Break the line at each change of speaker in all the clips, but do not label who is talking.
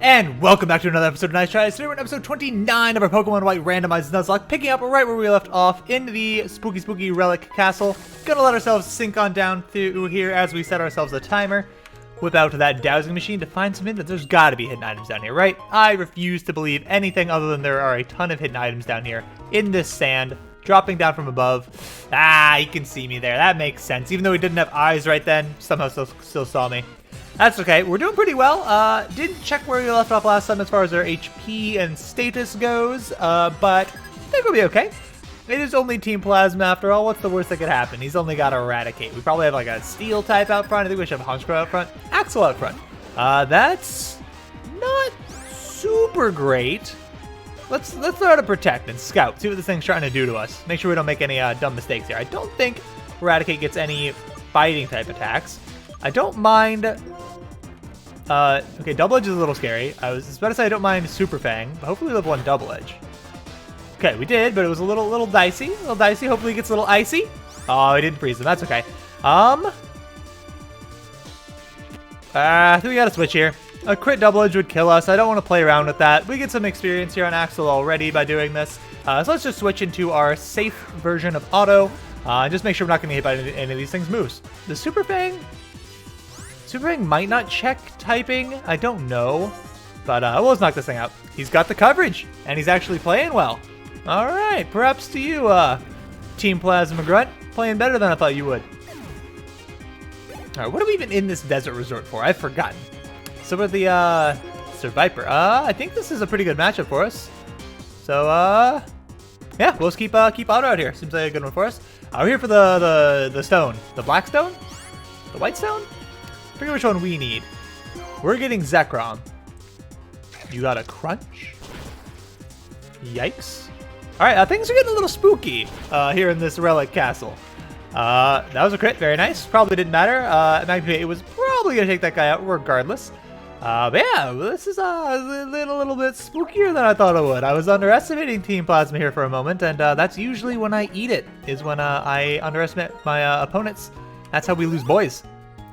And welcome back to another episode of Nyce. Today we're in episode 29 of our Pokemon White Randomized Nuzlocke, picking up right where we left off in the spooky Relic Castle. Gonna let ourselves sink on down through here as we set ourselves a timer. Whip out that dowsing machine to find some hidden. There's gotta be hidden items down here, right? I refuse to believe anything other than there are a ton of hidden items down here in this sand, dropping down from above. Ah, you can see me there. That makes sense. Even though he didn't have eyes right then, somehow still saw me. That's okay. We're doing pretty well. Didn't check where we left off last time as far as our HP and status goes, but I think we'll be okay. It is only Team Plasma after all. What's the worst that could happen? He's only got Eradicate. We probably have like a Steel type out front. I think we should have Honchkrow out front. Axel out front. That's not super great. Let's throw out a Protect and Scout. See what this thing's trying to do to us. Make sure we don't make any dumb mistakes here. I don't think Eradicate gets any fighting type attacks. I don't mind. Okay, Double Edge is a little scary. I was about to say I don't mind Super Fang, but hopefully we have one Double Edge. Okay, we did, but it was a little dicey. A little dicey. Hopefully it gets a little icy. Oh, he didn't freeze him. That's okay. I think we gotta switch here. A crit Double Edge would kill us. I don't want to play around with that. We get some experience here on Axel already by doing this. So let's just switch into our safe version of Auto. And just make sure we're not going to get hit by any of these things' moves. The Super Fang might not check typing. I don't know. But we'll just knock this thing out. He's got the coverage, and he's actually playing well. All right, props to you, Team Plasma Grunt. Playing better than I thought you would. All right, what are we even in this desert resort for? I've forgotten. So with the Sir Viper, I think this is a pretty good matchup for us. So yeah, we'll just keep Auto out here. Seems like a good one for us. We're here for the stone, the black stone, the white stone. I forget which one we need. We're getting Zekrom. You got a Crunch. Yikes. All right, things are getting a little spooky here in this Relic Castle. That was a crit, very nice. Probably didn't matter. It was probably gonna take that guy out regardless. But yeah, this is a little bit spookier than I thought it would. I was underestimating Team Plasma here for a moment, and that's usually when I eat it, is when I underestimate my opponents. That's how we lose boys.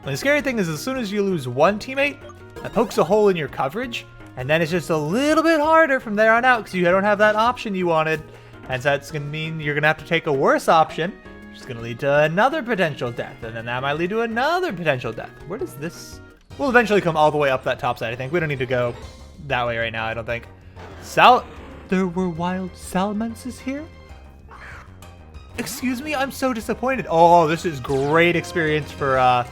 And the scary thing is, as soon as you lose one teammate, that pokes a hole in your coverage, and then it's just a little bit harder from there on out because you don't have that option you wanted. And so that's going to mean you're going to have to take a worse option, which is going to lead to another potential death, and then that might lead to another potential death. Where does this... We'll eventually come all the way up that top side, I think. We don't need to go that way right now, I don't think. There were wild salamanders here? Excuse me, I'm so disappointed. Oh, this is great experience for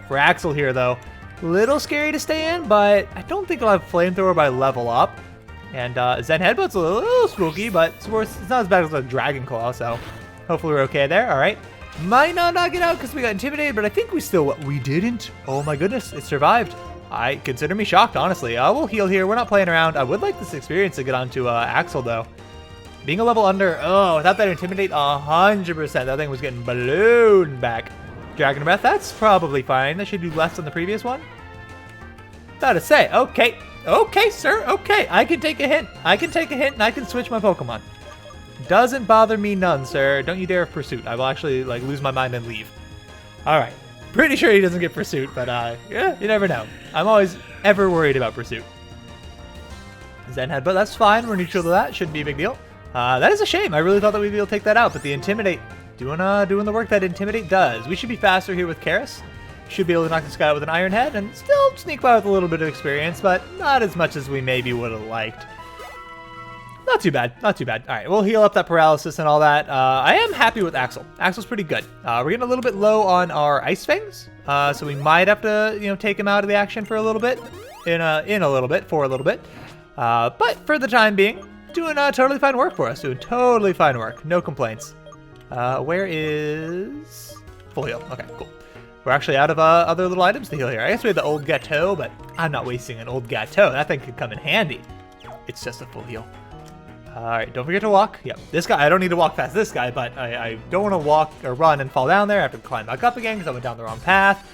Axel here, though. Little scary to stay in, but I don't think I'll have Flamethrower by level up. And Zen Headbutt's a little spooky, but it's not as bad as a Dragon Claw, so hopefully we're okay there. All right. Might not knock it out because we got intimidated, but I think we didn't. Oh my goodness, it survived. I consider me shocked, honestly. We'll heal here. We're not playing around. I would like this experience to get onto Axel, though. Being a level under, without that Intimidate, 100%. That thing was getting ballooned back. Dragon Breath, that's probably fine. That should do less than the previous one. About to say, okay. Okay, sir, okay. I can take a hint. And I can switch my Pokemon. Doesn't bother me none, sir. Don't you dare Pursuit. I will actually lose my mind and leave. All right. Pretty sure he doesn't get Pursuit, but yeah, you never know. I'm always ever worried about Pursuit. Zen Headbutt, that's fine. We're neutral to that. Shouldn't be a big deal. That is a shame. I really thought that we'd be able to take that out, but the Intimidate, doing the work that Intimidate does. We should be faster here with Karis. Should be able to knock this guy out with an Iron Head and still sneak by with a little bit of experience, but not as much as we maybe would have liked. Not too bad. All right, we'll heal up that paralysis and all that. I am happy with Axel. Axel's pretty good. We're getting a little bit low on our Ice Fangs, so we might have to, take him out of the action for a little bit, for a little bit. But for the time being, doing totally fine work for us. No complaints. Where is full heal? Okay, cool. We're actually out of other little items to heal here. I guess we have the old Gateau, but I'm not wasting an old Gateau. That thing could come in handy. It's just a full heal. All right, don't forget to walk. Yep, this guy, I don't need to walk past this guy, but I don't want to walk or run and fall down there. I have to climb back up again because I went down the wrong path.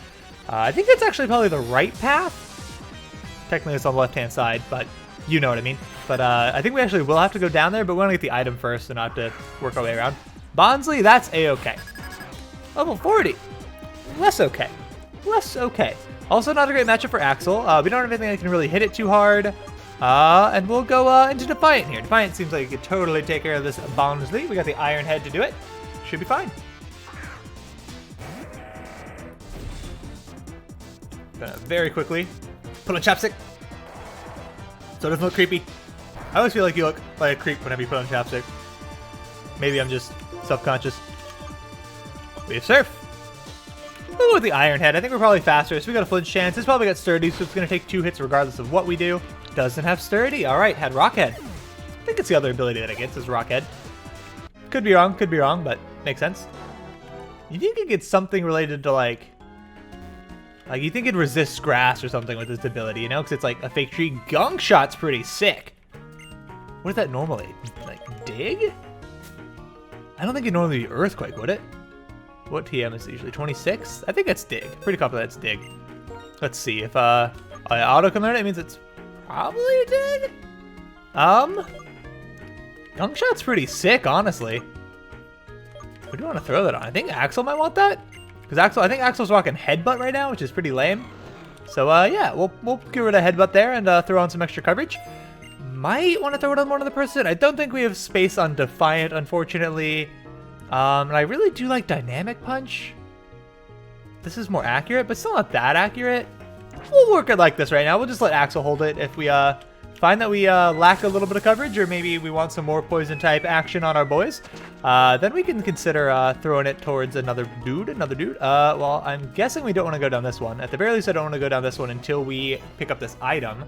I think that's actually probably the right path. Technically, it's on the left-hand side, but you know what I mean. But I think we actually will have to go down there, but we want to get the item first and not have to work our way around. Bonsley, that's A-okay. Level 40. Less okay. Also not a great matchup for Axel. We don't have anything that can really hit it too hard. And we'll go into Defiant here. Defiant seems like it could totally take care of this boundlessly. We got the Iron Head to do it. Should be fine. Gonna very quickly put on chapstick. So it doesn't look creepy. I always feel like you look like a creep whenever you put on chapstick. Maybe I'm just subconscious. We have Surf. We'll go with the Iron Head. I think we're probably faster, so we got a flinch chance. It's probably got Sturdy, so it's going to take 2 hits regardless of what we do. Doesn't have Sturdy. All right, had Rockhead. I think it's the other ability that it gets is Rockhead. Could be wrong, but makes sense. You think it gets something related to like you think it resists grass or something with this ability, you know? Because it's like a fake tree. Gunk Shot's pretty sick. What is that normally? Like dig? I don't think it'd normally be Earthquake, would it? What TM is it usually? 26? I think that's dig. Pretty confident that's dig. Let's see. If auto can learn it, means it's probably dig? Gunk Shot's pretty sick, honestly. What do you want to throw that on? I think Axel might want that. Because I think Axel's rocking Headbutt right now, which is pretty lame. So yeah, we'll get rid of Headbutt there and throw on some extra coverage. Might want to throw it on one other person. I don't think we have space on Defiant, unfortunately. And I really do like Dynamic Punch. This is more accurate, but still not that accurate. We'll work it like this right now. We'll just let Axel hold it if we find that we lack a little bit of coverage, or maybe we want some more poison type action on our boys. Then we can consider throwing it towards another dude. Well, I'm guessing we don't want to go down this one. At the very least, I don't want to go down this one until we pick up this item.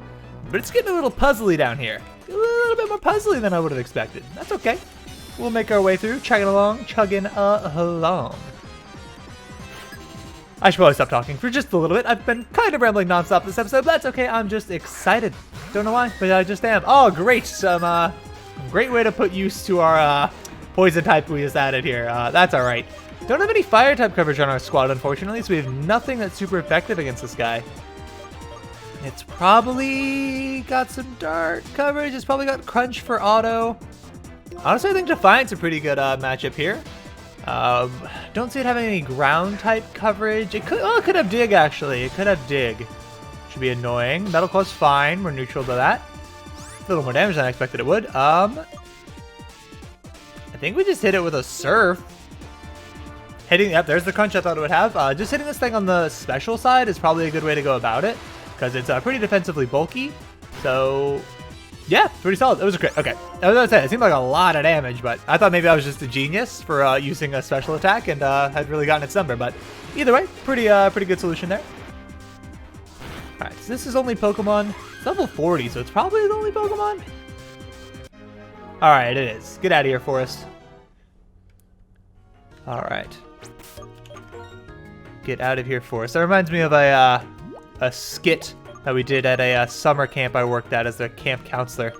But it's getting a little puzzly down here. A little bit more puzzly than I would have expected. That's okay. We'll make our way through, chugging along. I should probably stop talking for just a little bit. I've been kind of rambling nonstop this episode, but that's okay. I'm just excited. Don't know why, but I just am. Oh, great. Some great way to put use to our poison type we just added here. That's all right. Don't have any fire type coverage on our squad, unfortunately, so we have nothing that's super effective against this guy. It's probably got some dark coverage. It's probably got crunch for auto. Honestly, I think Defiant's a pretty good matchup here. Don't see it having any ground type coverage. It could have dig, actually. It could have dig. Should be annoying. Metal Claw's fine. We're neutral to that. A little more damage than I expected it would. I think we just hit it with a Surf. Yep, there's the crunch I thought it would have. Just hitting this thing on the special side is probably a good way to go about it, because it's pretty defensively bulky. So yeah, pretty solid. It was a crit. Okay, I was gonna say, it seemed like a lot of damage, but I thought maybe I was just a genius for using a special attack and had really gotten its number. But either way, pretty good solution there. All right, so this is only Pokemon. It's level 40, so it's probably the only Pokemon. All right, it is. Get out of here, Forest. All right, get out of here, Forest. That reminds me of a skit that we did at a summer camp I worked at as the camp counselor.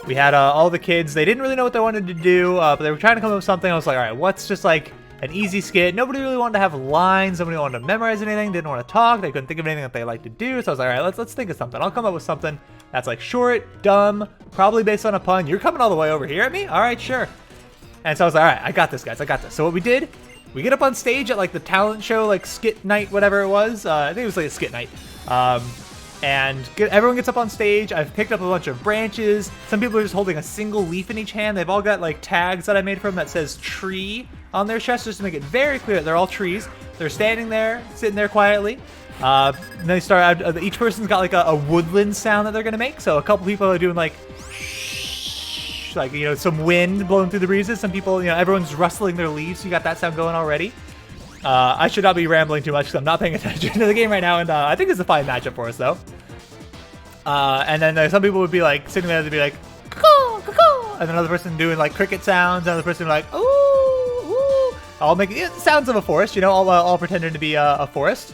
We had all the kids. They didn't really know what they wanted to do, but they were trying to come up with something. I was like, all right, what's just like an easy skit? Nobody really wanted to have lines. Nobody wanted to memorize anything. Didn't want to talk. They couldn't think of anything that they liked to do. So I was like, all right, let's think of something. I'll come up with something that's like short, dumb, probably based on a pun. You're coming all the way over here at me? All right, sure. And so I was like, all right, I got this, guys. I got this. So what we did, we get up on stage at like the talent show, like skit night, whatever it was. I think it was like a skit night. Everyone gets up on stage. I've picked up a bunch of branches. Some people are just holding a single leaf in each hand. They've all got like tags that I made for them that says tree on their chest, just to make it very clear that they're all trees. They're standing there, sitting there quietly. And then they start out, each person's got like a woodland sound that they're gonna make. So a couple people are doing like shh, like, you know, some wind blowing through the breezes. Some people, you know, everyone's rustling their leaves. So you got that sound going already. I should not be rambling too much because I'm not paying attention to the game right now, and I think it's a fine matchup for us, though. And then some people would be like sitting there, they'd be like, caw, caw, and another person doing like cricket sounds, another person like, ooh, ooh, all making sounds of a forest, you know, all pretending to be a forest.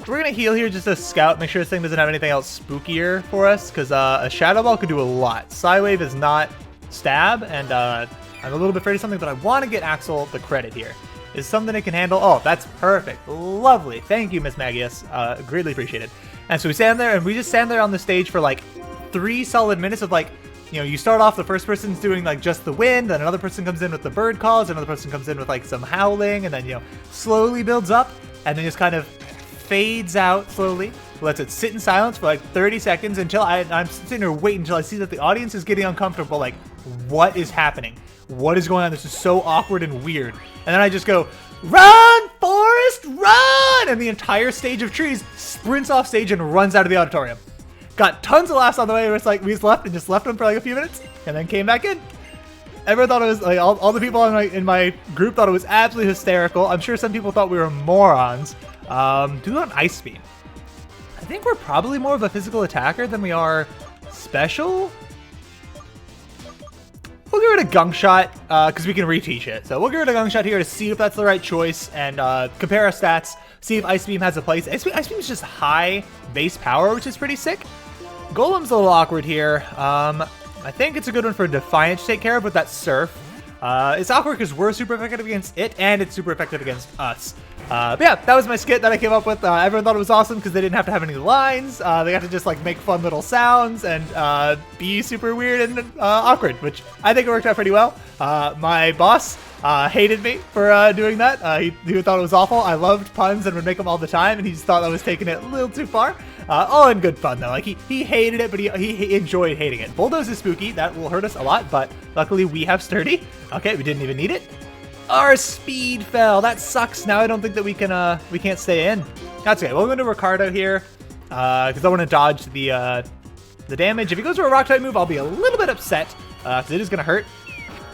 We're gonna heal here just to scout, make sure this thing doesn't have anything else spookier for us, because a Shadow Ball could do a lot. Psywave is not stab, and I'm a little bit afraid of something, but I want to get Axel the credit here. Is something it can handle. Oh, that's perfect. Lovely. Thank you, Miss Magius. Greatly appreciated. And so we stand there, and we just stand there on the stage for like 3 solid minutes of like, you know, you start off, the first person's doing like just the wind, then another person comes in with the bird calls, another person comes in with like some howling, and then, you know, slowly builds up, and then just kind of fades out slowly. lets it sit in silence for like 30 seconds until I'm sitting there waiting until I see that the audience is getting uncomfortable. Like, what is happening? What is going on? This is so awkward and weird. And then I just go, run, Forrest, run! And the entire stage of trees sprints off stage and runs out of the auditorium. Got tons of laughs on the way. It's like we just left them for like a few minutes and then came back in. Everyone thought it was like all the people in my group thought it was absolutely hysterical. I'm sure some people thought we were morons. Do an ice beam. I think we're probably more of a physical attacker than we are special. We'll give it a gunk shot because we can reteach it. So we'll give it a gunk shot here to see if that's the right choice and compare our stats. See if ice beam has a place. Ice beam is just high base power, which is pretty sick. Golem's a little awkward here. I think it's a good one for Defiant to take care of with that Surf. It's awkward because we're super effective against it, and it's super effective against us. But yeah, that was my skit that I came up with. Everyone thought it was awesome because they didn't have to have any lines. They got to just like make fun little sounds and be super weird and awkward, which I think it worked out pretty well. My boss hated me for doing that. He thought it was awful. I loved puns and would make them all the time, and he just thought I was taking it a little too far. All in good fun though. Like he hated it, but he enjoyed hating it. Bulldoze is spooky. That will hurt us a lot, but luckily we have Sturdy. Okay, we didn't even need it. Our speed fell. That sucks. Now I don't think that we can't stay in. That's okay. We'll go into Ricardo here because I want to dodge the damage. If he goes for a rock type move, I'll be a little bit upset because it is gonna hurt.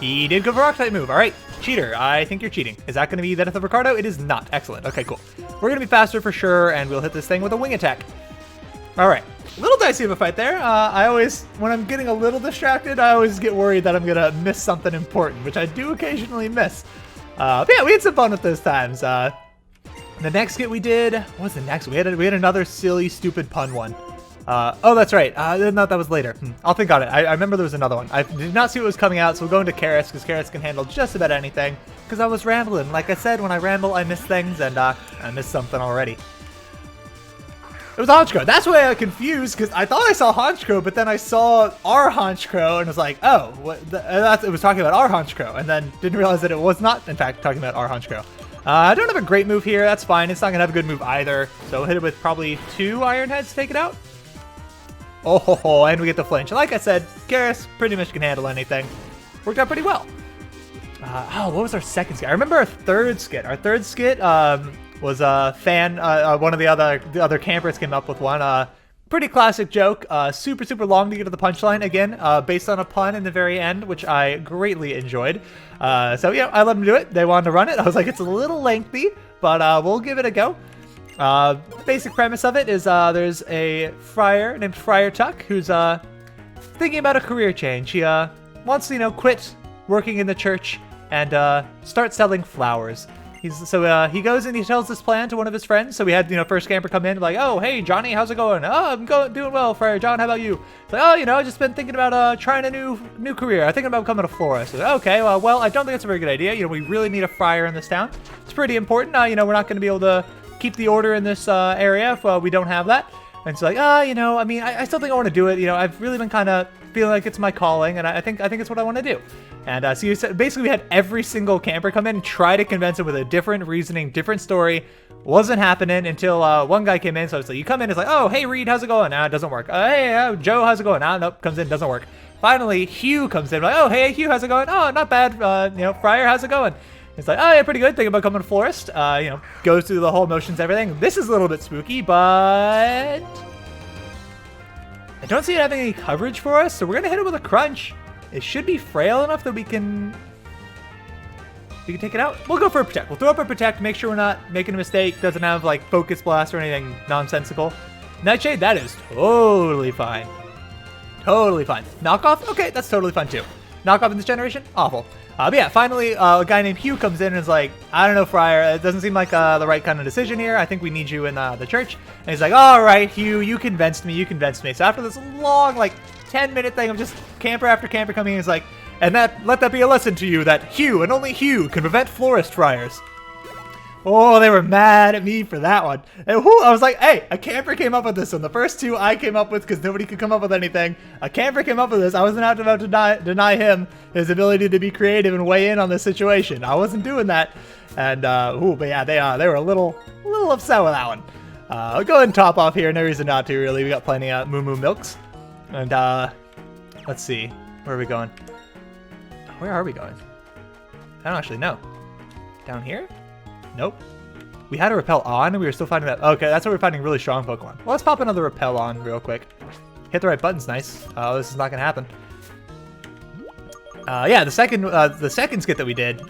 He did go for a rock type move. All right, cheater. I think you're cheating. Is that gonna be the death of Ricardo? It is not. Excellent. Okay, cool. We're gonna be faster for sure, and we'll hit this thing with a wing attack. All right, a little dicey of a fight there. I always, when I'm getting a little distracted, I always get worried that I'm gonna miss something important, which I do occasionally miss. But yeah, we had some fun with those times. The next skit we did, what was the next? We had another silly, stupid pun one. Oh, that's right. No, that was later. I'll think on it. I remember there was another one. I did not see what was coming out, so we'll go into Karis, because Karis can handle just about anything, because I was rambling. Like I said, when I ramble, I miss things, and I missed something already. It was Honchkrow. That's why I got confused, because I thought I saw Honchkrow, but then I saw our Honchkrow and was like, oh, it was talking about our Honchkrow, and then didn't realize that it was not, in fact, talking about our Honchkrow. I don't have a great move here. That's fine. It's not going to have a good move either, so we'll hit it with probably 2 Iron Heads to take it out. Oh, and we get the flinch. Like I said, Karis pretty much can handle anything. Worked out pretty well. What was our second skit? I remember our third skit. Our third skit was a fan. One of the other campers came up with one. Pretty classic joke. Super long to get to the punchline. Again, based on a pun in the very end, which I greatly enjoyed. So yeah, I let them do it. They wanted to run it. I was like, it's a little lengthy, but we'll give it a go. Basic premise of it is there's a friar named Friar Tuck who's thinking about a career change. He wants to quit working in the church and start selling flowers. He goes and he tells this plan to one of his friends. So we had first camper come in like, oh hey Johnny, how's it going? Oh, I'm doing well, Friar John. How about you? It's like, oh I just been thinking about trying a new career. I'm thinking about becoming a florist. Like, okay, well I don't think it's a very good idea. We really need a friar in this town. It's pretty important. We're not going to be able to keep the order in this area if we don't have that. And it's like, I still think I want to do it. I've really been kind of feeling like it's my calling, and I think it's what I want to do. And so basically we had every single camper come in and try to convince him with a different reasoning, different story. Wasn't happening until one guy came in. So it's like, you come in, it's like, oh, hey Reed, how's it going? It doesn't work. Hey, Joe, how's it going? Nope, comes in, doesn't work. Finally, Hugh comes in, like, oh, hey Hugh, how's it going? Oh, not bad. Friar, how's it going? It's like, oh yeah, pretty good. Thinking about becoming a florist. Goes through the whole motions, everything. This is a little bit spooky, but I don't see it having any coverage for us, so we're gonna hit it with a crunch. It should be frail enough that we can take it out. We'll go for a protect. We'll throw up a protect, make sure we're not making a mistake. Doesn't have like focus blast or anything nonsensical. Nightshade, that is totally fine. Totally fine. Knockoff, okay, that's totally fine too. Knockoff in this generation, awful. But yeah, finally, a guy named Hugh comes in and is like, I don't know, Friar, it doesn't seem like the right kind of decision here. I think we need you in the church. And he's like, all right, Hugh, you convinced me. So after this long, 10-minute thing of just camper after camper coming in, he's like, and let that be a lesson to you that Hugh, and only Hugh, can prevent florist friars. Oh, they were mad at me for that one. And I was like, hey, a camper came up with this one. The first 2 I came up with because nobody could come up with anything. A camper came up with this. I wasn't about to deny him his ability to be creative and weigh in on this situation. I wasn't doing that. And, but yeah, they were a little upset with that one. I'll go ahead and top off here. No reason not to, really. We got plenty of Moo Moo Milks. And, let's see. Where are we going? Where are we going? I don't actually know. Down here? Nope. We had a repel on, and we were still finding that. Okay, that's why we're finding really strong Pokemon. Well, let's pop another repel on real quick. Hit the right buttons, nice. Oh, this is not gonna happen. Yeah, the second skit that we did,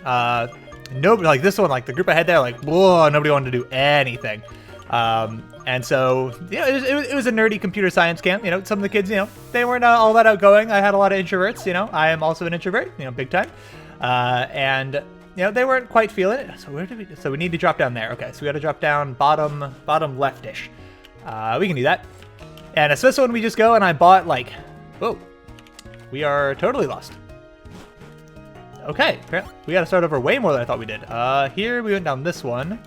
nobody, like this one, like the group ahead there, like, whoa, nobody wanted to do anything. And so, yeah, it was a nerdy computer science camp. You know, some of the kids, you know, they weren't all that outgoing. I had a lot of introverts. You know, I am also an introvert. You know, big time. And you know, they weren't quite feeling it. So where did we? So we need to drop down there. Okay, so we got to drop down bottom leftish. We can do that. And so this one we just go and I bought like, whoa, we are totally lost. Okay, we got to start over way more than I thought we did. Here we went down this one.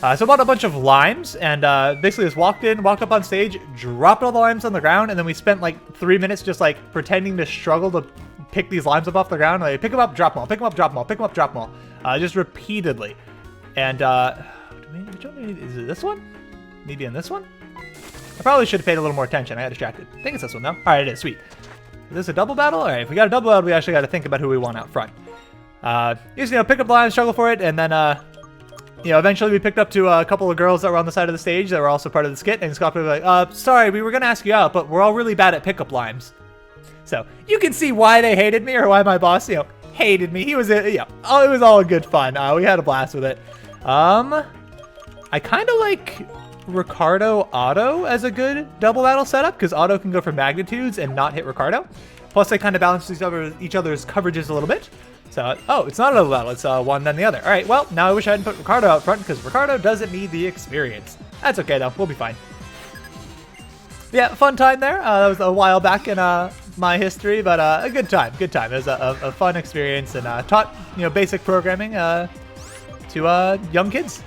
So I bought a bunch of limes and basically just walked up on stage, dropped all the limes on the ground, and then we spent like 3 minutes just like pretending to struggle to pick these limes up off the ground. Like pick them up, drop them all, pick them up, drop them all, pick them up, drop them all, just repeatedly. And which one is it? This one? Maybe in this one? I probably should have paid a little more attention. I got distracted. I think it's this one though. All right, it is. Sweet. Is this a double battle? All right, if we got a double battle, we actually got to think about who we want out front. Just, you know, pick up the limes, struggle for it, and then you know, eventually we picked up to a couple of girls that were on the side of the stage that were also part of the skit, and Scott was like, sorry, we were going to ask you out, but we're all really bad at pickup limes. So you can see why they hated me, or why my boss, you know, hated me. He was, yeah, oh, it was all good fun. We had a blast with it. I kind of like Ricardo Otto as a good double battle setup, because Otto can go for magnitudes and not hit Ricardo. Plus they kind of balance each other's coverages a little bit. So, oh, it's not a double battle, it's one then the other. All right, well, now I wish I hadn't put Ricardo out front, because Ricardo doesn't need the experience. That's okay, though. We'll be fine. Yeah, fun time there. That was a while back in my history, but a good time, good time. It was a fun experience, and taught, you know, basic programming to young kids.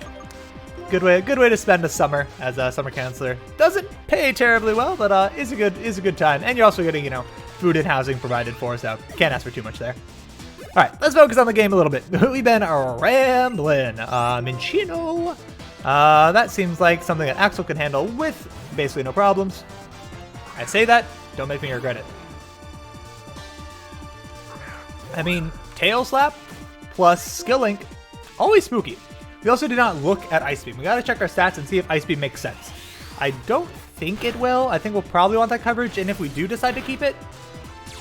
Good way to spend a summer as a summer counselor. Doesn't pay terribly well, but is a good time. And you're also getting, you know, food and housing provided for, so can't ask for too much there. All right, let's focus on the game a little bit. We've been rambling. Minchino. That seems like something that Axel can handle with basically no problems. I say that, don't make me regret it. I mean, Tail Slap plus Skill Link, always spooky. We also did not look at Ice Beam. We gotta check our stats and see if Ice Beam makes sense. I don't think it will. I think we'll probably want that coverage, and if we do decide to keep it,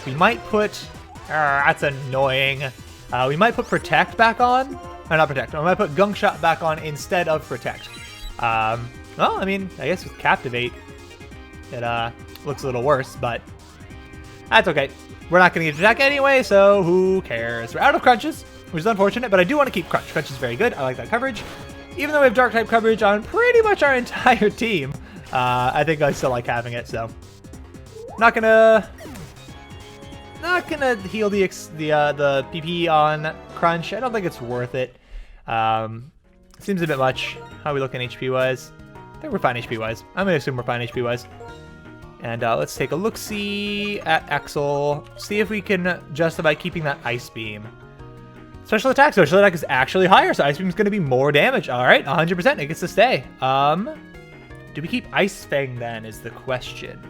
we might put... that's annoying. We might put Protect back on. Or not Protect. We might put Gunk Shot back on instead of Protect. Well, I mean, I guess with Captivate, it looks a little worse, but that's okay. We're not going to get attack anyway, so who cares? We're out of Crunches, which is unfortunate, but I do want to keep Crunch. Crunch is very good. I like that coverage. Even though we have Dark-type coverage on pretty much our entire team, I think I still like having it, so... Not gonna heal the PP on Crunch. I don't think it's worth it. Seems a bit much. How are we looking HP wise? I think we're fine HP wise. I'm gonna assume we're fine HP wise. And let's take a look-see at Axel. See if we can justify keeping that Ice Beam. Special attack is actually higher, so Ice Beam is going to be more damage. All right, 100%. It gets to stay. Do we keep Ice Fang then? Is the question.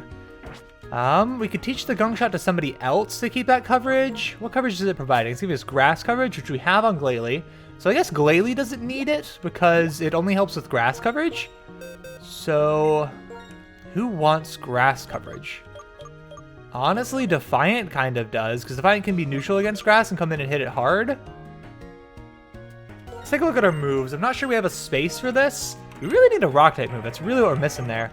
We could teach the Gunk Shot to somebody else to keep that coverage. What coverage is it providing? It's giving us grass coverage, which we have on Glalie. So I guess Glalie doesn't need it because it only helps with grass coverage. So who wants grass coverage? Honestly, Defiant kind of does, because Defiant can be neutral against grass and come in and hit it hard. Let's take a look at our moves. I'm not sure we have a space for this. We really need a Rock-type move. That's really what we're missing there.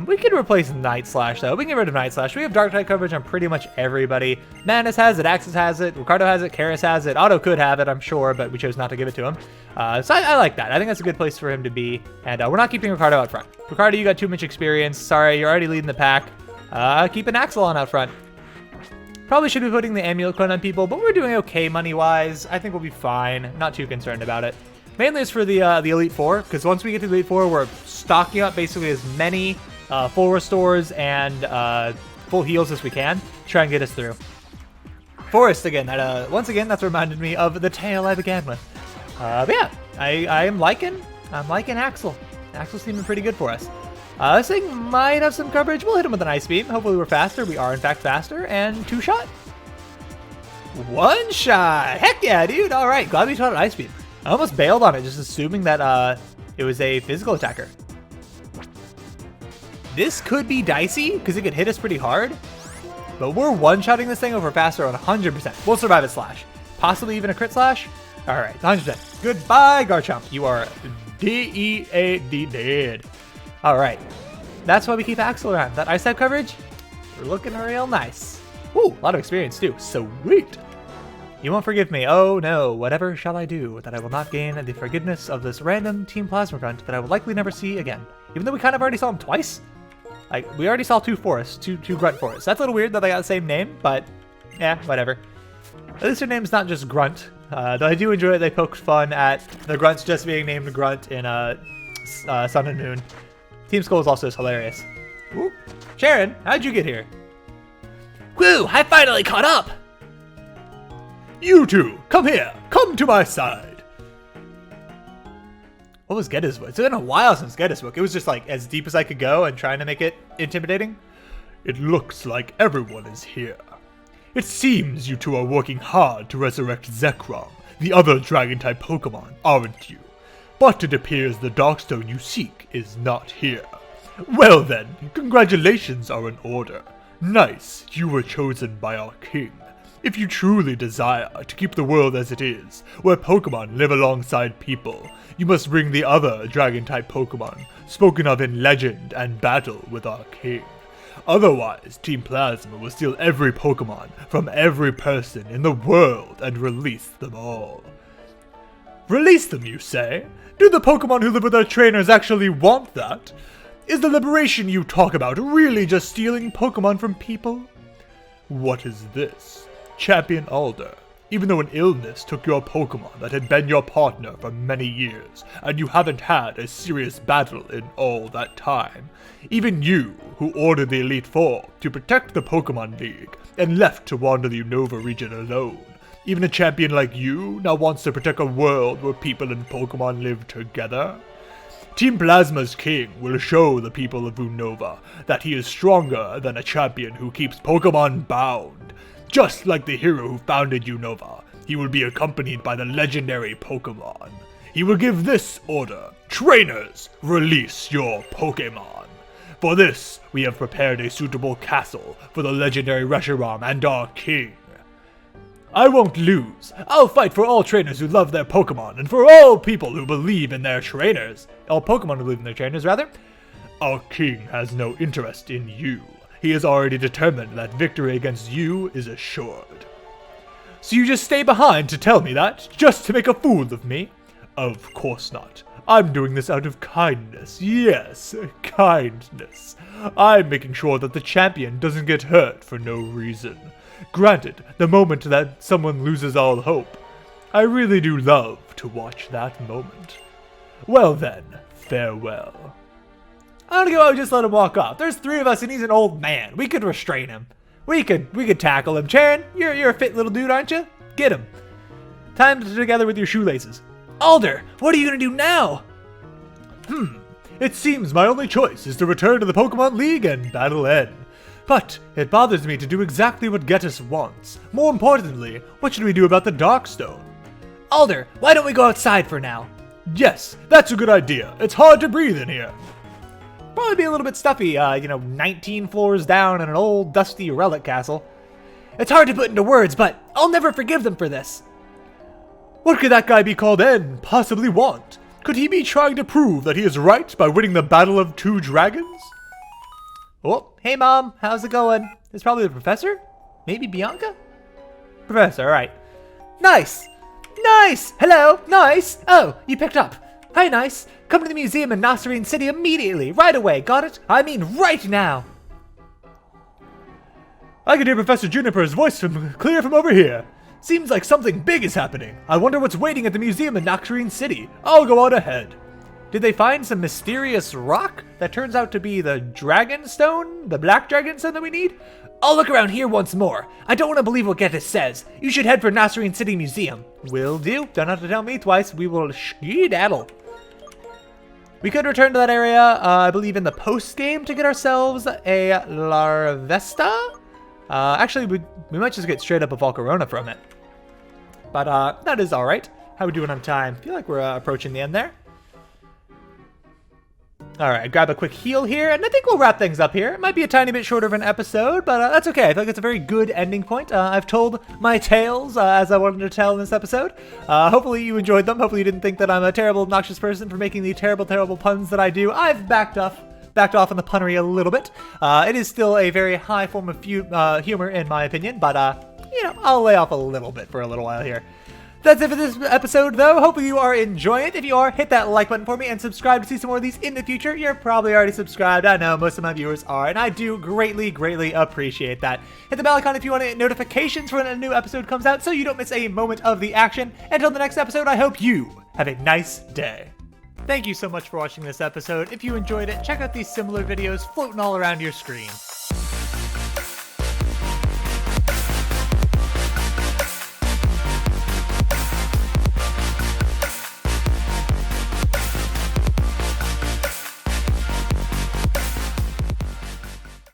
We could replace Night Slash, though. We can get rid of Night Slash. We have Dark-type coverage on pretty much everybody. Manus has it, Axis has it, Ricardo has it, Karis has it. Otto could have it, I'm sure, but we chose not to give it to him. So I like that. I think that's a good place for him to be. And we're not keeping Ricardo out front. Ricardo, you got too much experience. Sorry, you're already leading the pack. Keep an Axel on out front. Probably should be putting the Amulet Clone on people, but we're doing okay money-wise. I think we'll be fine. Not too concerned about it. Mainly it's for the Elite Four, because once we get to the Elite Four, we're stocking up basically as many full restores and full heals as we can to try and get us through. Forest again. That once again, that's reminded me of the tale I began with. But yeah, I am liking I'm liking Axel. Axel's seeming pretty good for us. This thing might have some coverage. We'll hit him with an Ice Beam. Hopefully we're faster. We are, in fact, faster. And 2-shot. 1-shot. Heck yeah, dude. All right. Glad we shot an Ice Beam. I almost bailed on it, just assuming that it was a physical attacker. This could be dicey, because it could hit us pretty hard. But we're one-shotting this thing over faster on 100%. We'll survive a slash. Possibly even a crit slash. All right, 100%. Goodbye, Garchomp. You are D-E-A-D dead. All right. That's why we keep Axel around. That ice type coverage, we're looking real nice. Ooh, a lot of experience too. Sweet. You won't forgive me. Oh no, whatever shall I do that I will not gain the forgiveness of this random Team Plasma Grunt that I will likely never see again. Even though we kind of already saw him twice. Like, we already saw two grunt forests. That's a little weird that they got the same name, but yeah, whatever. At least their name's not just Grunt. Though I do enjoy it, they poked fun at the grunts just being named Grunt in Sun and Moon. Team Skull is also hilarious. Ooh. Sharon, how'd you get here?
Woo, I finally caught up!
You two, come here. Come to my side.
What was Getta's voice? It's been a while since Getta's spoke. It was just like as deep as I could go and trying to make it intimidating.
It looks like everyone is here. It seems you two are working hard to resurrect Zekrom, the other Dragon-type Pokemon, aren't you? But it appears the Darkstone you seek is not here. Well then, congratulations are in order. Nyce, you were chosen by our king. If you truly desire to keep the world as it is, where Pokemon live alongside people, you must bring the other Dragon-type Pokemon, spoken of in legend and battle with our king. Otherwise, Team Plasma will steal every Pokemon from every person in the world and release them all. Release them, you say? Do the Pokemon who live with their trainers actually want that? Is the liberation you talk about really just stealing Pokemon from people? What is this? Champion Alder. Even though an illness took your Pokemon that had been your partner for many years, and you haven't had a serious battle in all that time, even you, who ordered the Elite Four to protect the Pokemon League, and left to wander the Unova region alone, even a champion like you now wants to protect a world where people and Pokemon live together? Team Plasma's king will show the people of Unova that he is stronger than a champion who keeps Pokemon bound. Just like the hero who founded Unova, he will be accompanied by the legendary Pokemon. He will give this order: Trainers, release your Pokemon. For this, we have prepared a suitable castle for the legendary Reshiram and our king. I won't lose. I'll fight for all trainers who love their Pokemon, and for all people who believe in their trainers. All Pokemon who believe in their trainers, rather. Our king has no interest in you. He has already determined that victory against you is assured. So you just stay behind to tell me that, just to make a fool of me? Of course not. I'm doing this out of kindness. Yes, kindness. I'm making sure that the champion doesn't get hurt for no reason. Granted, the moment that someone loses all hope, I really do love to watch that moment. Well then, farewell.
I don't go out and just let him walk off. There's 3 of us and he's an old man. We could restrain him. We could tackle him. Charon, you're a fit little dude, aren't you? Get him. Time to together with your shoelaces.
Alder, what are you gonna do now?
It seems my only choice is to return to the Pokemon League and battle N. But it bothers me to do exactly what Getis wants. More importantly, what should we do about the Darkstone?
Alder, why don't we go outside for now?
Yes, that's a good idea. It's hard to breathe in here.
Probably be a little bit stuffy, 19 floors down in an old dusty relic castle.
It's hard to put into words, but I'll never forgive them for this.
What could that guy be called N possibly want? Could he be trying to prove that he is right by winning the Battle of 2 Dragons?
Oh, hey Mom, how's it going? It's probably the professor? Maybe Bianca? Professor, alright.
Nyce! Nyce! Hello, Nyce! Oh, you picked up. Hi, Nyce. Come to the museum in Nasarine City immediately, right away, got it? I mean right now.
I can hear Professor Juniper's voice clear from over here. Seems like something big is happening. I wonder what's waiting at the museum in Nasarine City. I'll go on ahead.
Did they find some mysterious rock that turns out to be the Dragon Stone? The Black Dragon Stone that we need?
I'll look around here once more. I don't want to believe what Getis says. You should head for Nasarine City Museum.
Will do. Don't have to tell me twice. We will skedaddle. We could return to that area, I believe in the post-game to get ourselves a Larvesta. Actually, we might just get straight up a Volcarona from it. But that is alright. How are we doing on time? I feel like we're approaching the end there. Alright, grab a quick heal here, and I think we'll wrap things up here. It might be a tiny bit shorter of an episode, but that's okay. I feel like it's a very good ending point. I've told my tales as I wanted to tell in this episode. Hopefully you enjoyed them. Hopefully you didn't think that I'm a terrible, obnoxious person for making the terrible, terrible puns that I do. I've backed off on the punnery a little bit. It is still a very high form of humor, in my opinion, but, you know, I'll lay off a little bit for a little while here. That's it for this episode, though. Hopefully you are enjoying it. If you are, hit that like button for me and subscribe to see some more of these in the future. You're probably already subscribed. I know most of my viewers are, and I do greatly, greatly appreciate that. Hit the bell icon if you want to get notifications for when a new episode comes out so you don't miss a moment of the action. Until the next episode, I hope you have a nice day. Thank you so much for watching this episode. If you enjoyed it, check out these similar videos floating all around your screen.